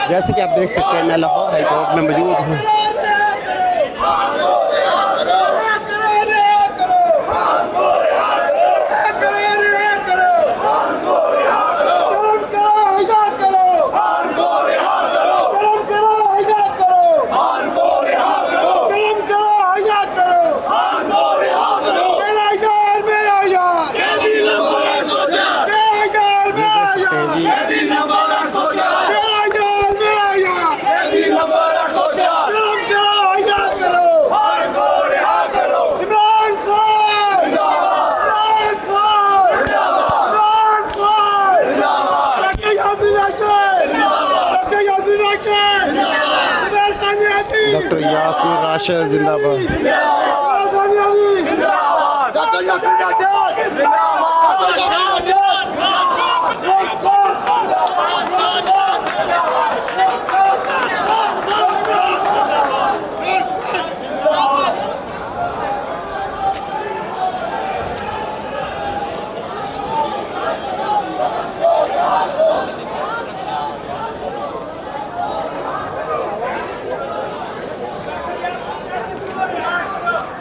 जैसे कि आप देख सकते हैं मैं लाहौर हाई कोर्ट में मौजूद हूँ। डॉक्टर यास्मीन राशिद जिंदाबाद।